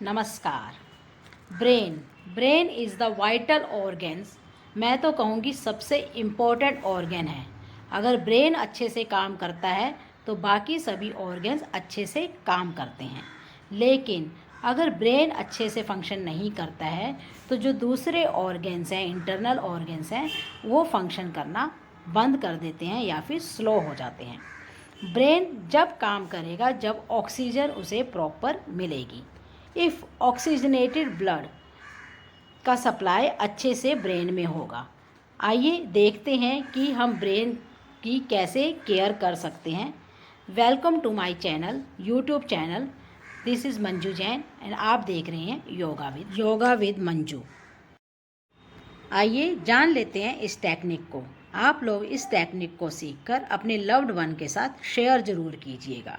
नमस्कार। Brain is the vital organs. मैं तो कहूँगी सबसे इम्पोर्टेंट ऑर्गन है। अगर ब्रेन अच्छे से काम करता है तो बाकी सभी ऑर्गन्स अच्छे से काम करते हैं। लेकिन अगर ब्रेन अच्छे से फंक्शन नहीं करता है तो जो दूसरे ऑर्गन्स हैं, इंटरनल ऑर्गन्स हैं, वो फंक्शन करना बंद कर देते हैं या फिर स्लो हो जाते हैं। ब्रेन जब काम करेगा जब ऑक्सीजन उसे प्रॉपर मिलेगी। इफ़ ऑक्सीजनेटेड ब्लड का सप्लाई अच्छे से ब्रेन में होगा। आइए देखते हैं कि हम ब्रेन की कैसे केयर कर सकते हैं। Welcome to my channel, YouTube channel. This is Manju Jain and आप देख रहे हैं योगा विद मंजू। आइए जान लेते हैं इस टेक्निक को। आप लोग इस टेक्निक को सीखकर अपने लव्ड वन के साथ शेयर ज़रूर कीजिएगा।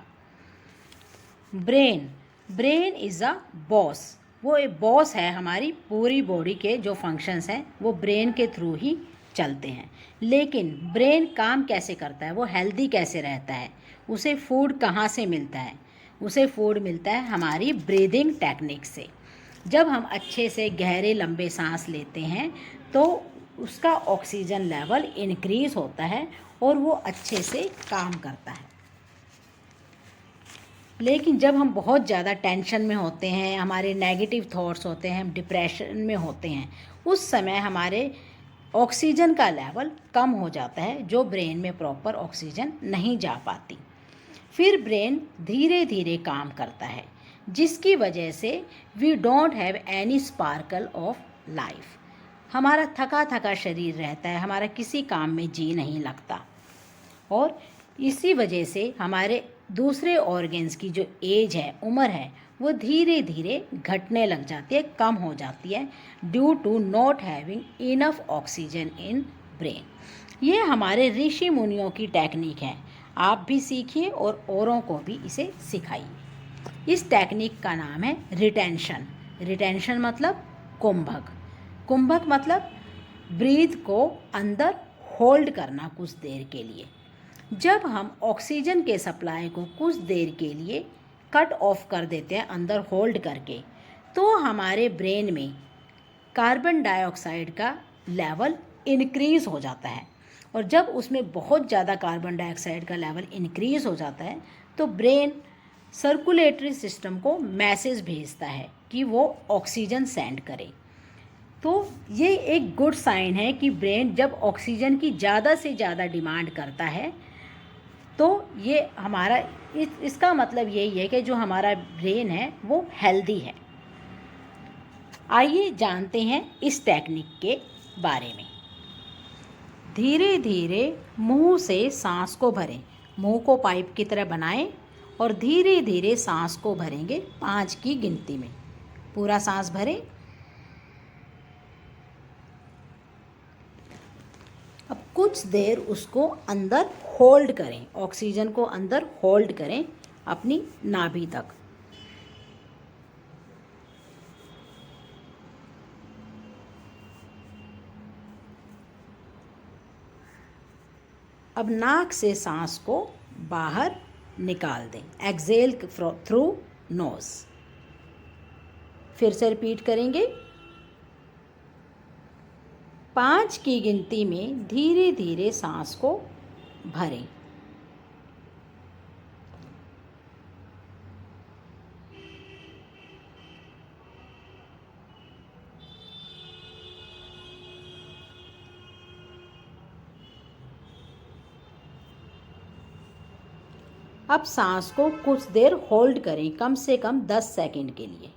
Brain is a boss. वो एक बॉस है। हमारी पूरी बॉडी के जो फंक्शंस हैं वो ब्रेन के थ्रू ही चलते हैं। लेकिन ब्रेन काम कैसे करता है, वो हेल्दी कैसे रहता है, उसे फूड कहाँ से मिलता है? उसे फूड मिलता है हमारी ब्रीदिंग टेक्निक से। जब हम अच्छे से गहरे लंबे सांस लेते हैं तो उसका ऑक्सीजन लेवल इंक्रीज़ होता है और वो अच्छे से काम करता है। लेकिन जब हम बहुत ज़्यादा टेंशन में होते हैं, हमारे नेगेटिव थॉट्स होते हैं, हम डिप्रेशन में होते हैं, उस समय हमारे ऑक्सीजन का लेवल कम हो जाता है, जो ब्रेन में प्रॉपर ऑक्सीजन नहीं जा पाती। फिर ब्रेन धीरे धीरे काम करता है, जिसकी वजह से we don't have any sparkle of life. हमारा थका थका शरीर रहता है, हमारा किसी काम में जी नहीं लगता और इसी वजह से हमारे दूसरे ऑर्गन्स की जो एज है, उम्र है, वो धीरे धीरे घटने लग जाती है, कम हो जाती है, due to not having enough oxygen in brain. ये हमारे ऋषि मुनियों की टेक्निक है। आप भी सीखिए और औरों को भी इसे सिखाइए। इस टेक्निक का नाम है रिटेंशन। रिटेंशन मतलब कुंभक। कुंभक मतलब ब्रीथ को अंदर होल्ड करना कुछ देर के लिए। जब हम ऑक्सीजन के सप्लाई को कुछ देर के लिए कट ऑफ कर देते हैं अंदर होल्ड करके, तो हमारे ब्रेन में कार्बन डाइऑक्साइड का लेवल इंक्रीज़ हो जाता है। और जब उसमें बहुत ज़्यादा कार्बन डाइऑक्साइड का लेवल इंक्रीज़ हो जाता है तो ब्रेन सर्कुलेटरी सिस्टम को मैसेज भेजता है कि वो ऑक्सीजन सेंड करे। तो ये एक गुड साइन है कि ब्रेन जब ऑक्सीजन की ज़्यादा से ज़्यादा डिमांड करता है तो ये हमारा इसका मतलब यही है कि जो हमारा ब्रेन है वो हेल्दी है। आइए जानते हैं इस टेक्निक के बारे में। धीरे धीरे मुंह से सांस को भरें। मुंह को पाइप की तरह बनाएं और धीरे धीरे सांस को भरेंगे 5 की गिनती में। पूरा सांस भरें। अब कुछ देर उसको अंदर होल्ड करें, ऑक्सीजन को अंदर होल्ड करें अपनी नाभि तक। अब नाक से सांस को बाहर निकाल दें, एक्सेल थ्रू नोज। फिर से रिपीट करेंगे। 5 की गिनती में धीरे धीरे सांस को भरें। अब सांस को कुछ देर होल्ड करें, कम से कम 10 सेकंड के लिए।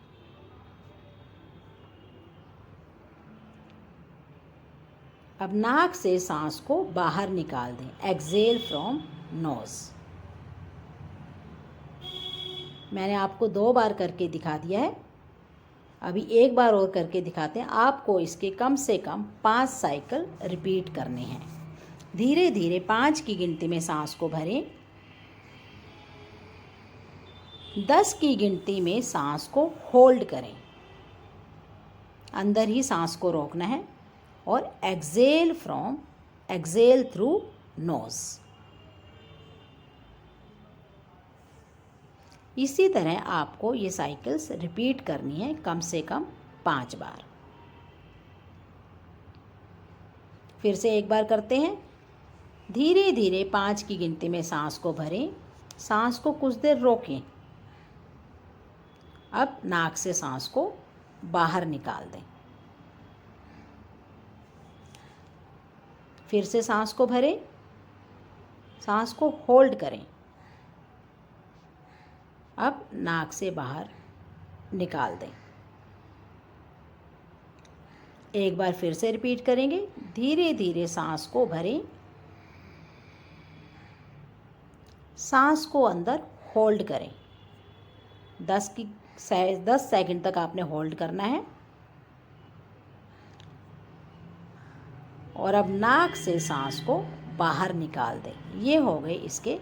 अब नाक से सांस को बाहर निकाल दें, एक्सेल फ्रॉम नोज। मैंने आपको 2 बार करके दिखा दिया है, अभी एक बार और करके दिखाते हैं। आपको इसके कम से कम 5 साइकिल रिपीट करने हैं। धीरे धीरे 5 की गिनती में सांस को भरें। 10 की गिनती में सांस को होल्ड करें, अंदर ही सांस को रोकना है और एक्सेल थ्रू नोज। इसी तरह आपको ये साइकिल्स रिपीट करनी है कम से कम 5 बार। फिर से एक बार करते हैं। धीरे धीरे 5 की गिनती में सांस को भरें, सांस को कुछ देर रोकें। अब नाक से सांस को बाहर निकाल दें। फिर से सांस को भरें, सांस को होल्ड करें। अब नाक से बाहर निकाल दें। एक बार फिर से रिपीट करेंगे। धीरे धीरे सांस को भरें, सांस को अंदर होल्ड करें। 10 सेकंड तक आपने होल्ड करना है। और अब नाक से सांस को बाहर निकाल दें। ये हो गए इसके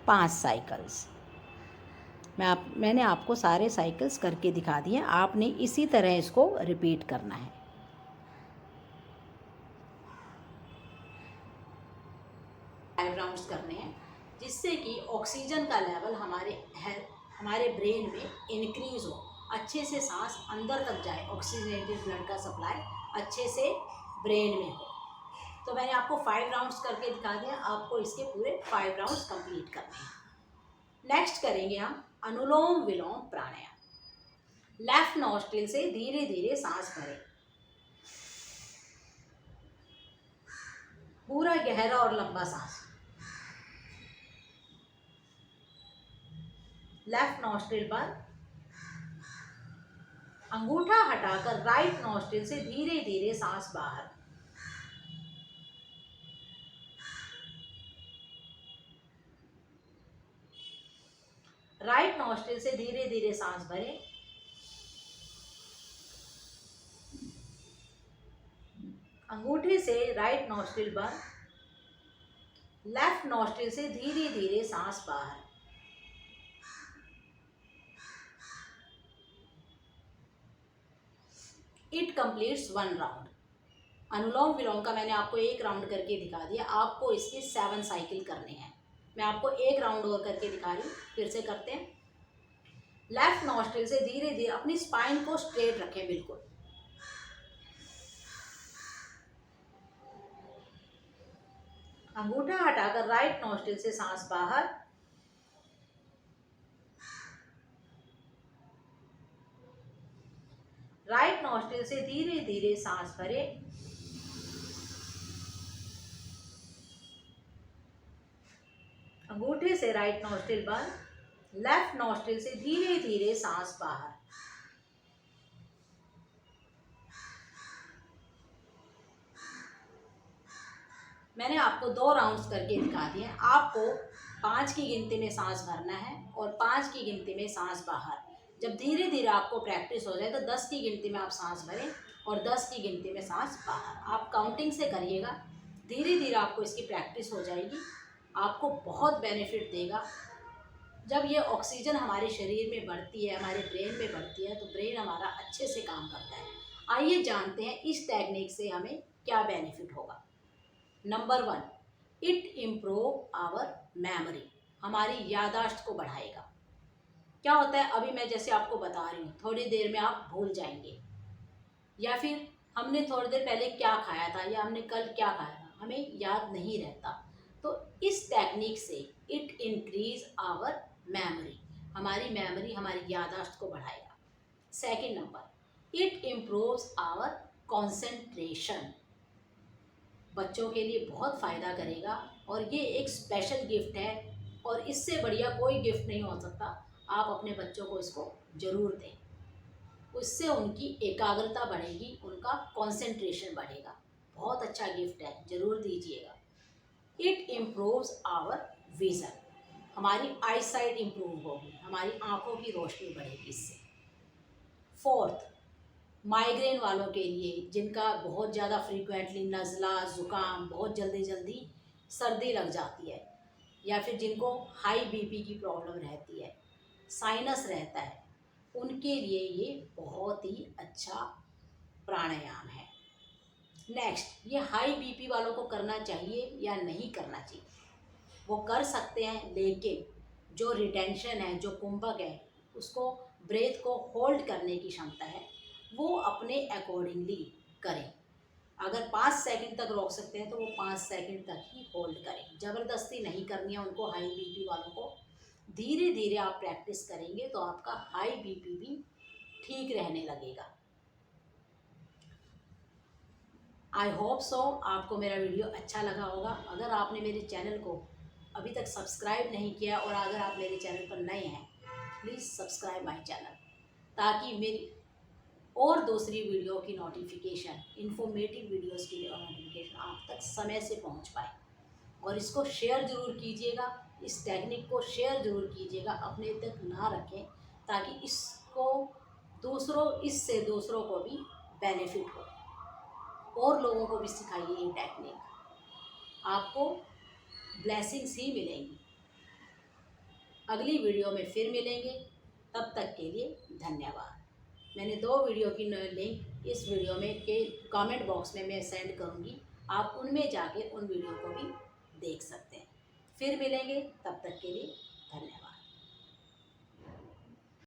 5 साइकिल्स। मैंने आपको सारे साइकिल्स करके दिखा दिए। आपने इसी तरह इसको रिपीट करना है। 5 राउंड्स करने हैं, जिससे कि ऑक्सीजन का लेवल हमारे ब्रेन में इंक्रीज़ हो, अच्छे से सांस अंदर तक जाए, ऑक्सीजनेटेड ब्लड का सप्लाई अच्छे से ब्रेन में हो। तो मैंने आपको 5 राउंड्स करके दिखा दिया। आपको इसके पूरे 5 राउंड्स कंप्लीट करने हैं। नेक्स्ट करेंगे हम अनुलोम विलोम प्राणायाम। लेफ्ट नॉस्ट्रिल से धीरे धीरे सांस भरें, पूरा गहरा और लंबा सांस। लेफ्ट नॉस्ट्रिल बंद, अंगूठा हटाकर राइट नॉस्ट्रिल से धीरे धीरे सांस बाहर। राइट नॉस्ट्रिल से धीरे धीरे सांस भरें, अंगूठे से राइट नॉस्ट्रिल बंद, लेफ्ट नॉस्ट्रिल से धीरे धीरे सांस बाहर। It completes 1 round. Anulom Vilom का मैंने आपको 1 राउंड करके दिखा दिया। आपको इसके 7 साइकिल करने हैं। मैं आपको 1 राउंड और करके दिखा रही हूँ। फिर से करते हैं। लेफ्ट नॉस्ट्रिल से धीरे धीरे अपनी स्पाइन को स्ट्रेट रखें, बिल्कुल। अंगूठा हटाकर राइट नॉस्ट्रिल से सांस बाहर, राइट नॉस्ट्रिल से धीरे धीरे सांस भरें, अंगूठे से राइट नॉस्ट्रिल बंद, लेफ्ट नॉस्ट्रिल से धीरे धीरे सांस बाहर। मैंने आपको 2 राउंड्स करके दिखा दिए। आपको 5 की गिनती में सांस भरना है और 5 की गिनती में सांस बाहर। जब धीरे धीरे आपको प्रैक्टिस हो जाए तो 10 की गिनती में आप सांस भरें और 10 की गिनती में सांस बाहर। आप काउंटिंग से करिएगा। धीरे धीरे आपको इसकी प्रैक्टिस हो जाएगी। आपको बहुत बेनिफिट देगा। जब ये ऑक्सीजन हमारे शरीर में बढ़ती है, हमारे ब्रेन में बढ़ती है, तो ब्रेन हमारा अच्छे से काम करता है। आइए जानते हैं इस टेक्निक से हमें क्या बेनिफिट होगा। Number 1, it improve our memory. हमारी याददाश्त को बढ़ाएगा। क्या होता है, अभी मैं जैसे आपको बता रही हूँ, थोड़ी देर में आप भूल जाएंगे, या फिर हमने थोड़ी देर पहले क्या खाया था या हमने कल क्या खाया था, हमें याद नहीं रहता। तो इस टेक्निक से इट इंक्रीज आवर मेमोरी, हमारी मेमोरी, हमारी याददाश्त को बढ़ाएगा। Second number, it improves our concentration. बच्चों के लिए बहुत फ़ायदा करेगा और ये एक स्पेशल गिफ्ट है और इससे बढ़िया कोई गिफ्ट नहीं हो सकता। आप अपने बच्चों को इसको ज़रूर दें, उससे उनकी एकाग्रता बढ़ेगी, उनका कंसंट्रेशन बढ़ेगा। बहुत अच्छा गिफ्ट है, ज़रूर दीजिएगा। इट इम्प्रूव्स आवर विज़न, हमारी आई साइट इम्प्रूव होगी, हमारी आँखों की रोशनी बढ़ेगी इससे। फोर्थ, माइग्रेन वालों के लिए, जिनका बहुत ज़्यादा फ्रीक्वेंटली नज़ला, ज़ुकाम, बहुत जल्दी जल्दी सर्दी लग जाती है, या फिर जिनको हाई बीपी की प्रॉब्लम रहती है, साइनस रहता है, उनके लिए ये बहुत ही अच्छा प्राणायाम है। नेक्स्ट, ये हाई बीपी वालों को करना चाहिए या नहीं करना चाहिए? वो कर सकते हैं, लेकिन जो रिटेंशन है, जो कुंभक है, उसको ब्रेथ को होल्ड करने की क्षमता है, वो अपने अकॉर्डिंगली करें। अगर 5 सेकंड तक रोक सकते हैं तो वो 5 सेकंड तक ही होल्ड करें। ज़बरदस्ती नहीं करनी है उनको, हाई बीपी वालों को। धीरे धीरे आप प्रैक्टिस करेंगे तो आपका हाई बीपी भी ठीक रहने लगेगा। आई होप सो आपको मेरा वीडियो अच्छा लगा होगा। अगर आपने मेरे चैनल को अभी तक सब्सक्राइब नहीं किया और अगर आप मेरे चैनल पर नए हैं, प्लीज़ सब्सक्राइब माय चैनल, ताकि मेरी और दूसरी वीडियो की नोटिफिकेशन, इन्फॉर्मेटिव वीडियोस की नोटिफिकेशन आप तक समय से पहुंच पाए। और इसको शेयर ज़रूर कीजिएगा, इस टेक्निक को शेयर ज़रूर कीजिएगा, अपने तक ना रखें, ताकि इससे दूसरों को भी बेनिफिट हो। और लोगों को भी सिखाइए ये टेक्निक, आपको ब्लेसिंग्स ही मिलेंगी। अगली वीडियो में फिर मिलेंगे, तब तक के लिए धन्यवाद। मैंने 2 वीडियो की लिंक इस वीडियो में के कमेंट बॉक्स में मैं सेंड करूँगी, आप उनमें जाके उन वीडियो को भी देख सकते हैं। फिर मिलेंगे, तब तक के लिए धन्यवाद।